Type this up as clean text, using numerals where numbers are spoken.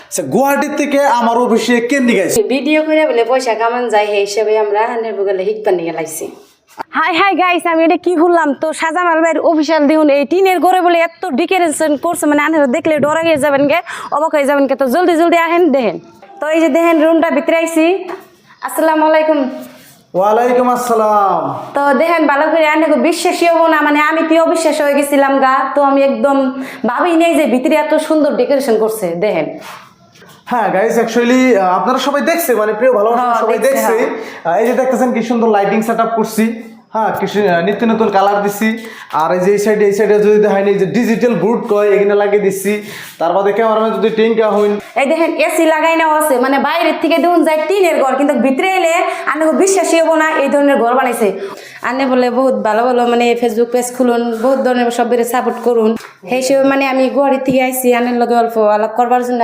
আচ্ছা গুয়াহাটির থেকে আমার অফিসে কেন গাইছে ভিডিও করে বলে পয়সা কামান যায় সেই হিসাবে আমরা হান্ড্রেড বগলে হিটপান নিয়ে লাইছি। হাই হাই গাইস, আমি এটা কি বললাম তো সাজামাল ভাইয়ের অফিসিয়াল দেখুন এই টিনের ঘরে বলে এত ডেকোরেশন করছে, মানে আনহার দেখলে ডরা গিয়ে যাবেন গে, অবাক হয়ে যাবেন গে। তো জলদি জলদি আহেন দেখেন। তো এই যে দেখেন রুমটা ভিতরে আইছি। আসসালামু আলাইকুম। ওয়ালাইকুম আসসালাম। তো দেখেন ভালো করে আনহাকে বিশ্বাসই হবো না, মানে আমি কি অবিশ্বাস হয়ে গেছিলাম গা। তো আমি একদম ভাবি নেই যে ভিতরে এত সুন্দর ডেকোরেশন করছে দেখেন। হ্যাঁ গাইস অ্যাকচুয়ালি আপনারা সবাই দেখছে, মানে প্রিয় ভালোবাসা হ্যাঁ, সবাই দেখছে, দেখছে। এই যে দেখতেছেন কি সুন্দর লাইটিং সেটআপ করছি, হ্যাঁ কিছু নিত্য নতুন কালার দিছি। আর এই যে এই সাইডে যদি দেখায়নি যে ডিজিটাল বোর্ড কয় এখানে লাগিয়ে দিচ্ছি। তার বাদে ক্যামেরাম্যান যদি টিঙ্কা হইন এই দেখেন এসি লাগাই নেওয়া আছে, মানে বাইরের থেকে দেখুন যায় টিনের ঘর, কিন্তু ভিতরে এলে আনকে বিশ্বাসই হবো না এই ধরনের ঘর বানাইছে। আনে বলে বহুত ভালো ভালো মানে ফেসবুক পেজ খুলুন, বহুত ধরনের সব সাপোর্ট করুন। সেই হিসেবে মানে আমি গুয়াহাটি থেকে আইসি আনের লগে অল্প আলাপ করবার জন্য।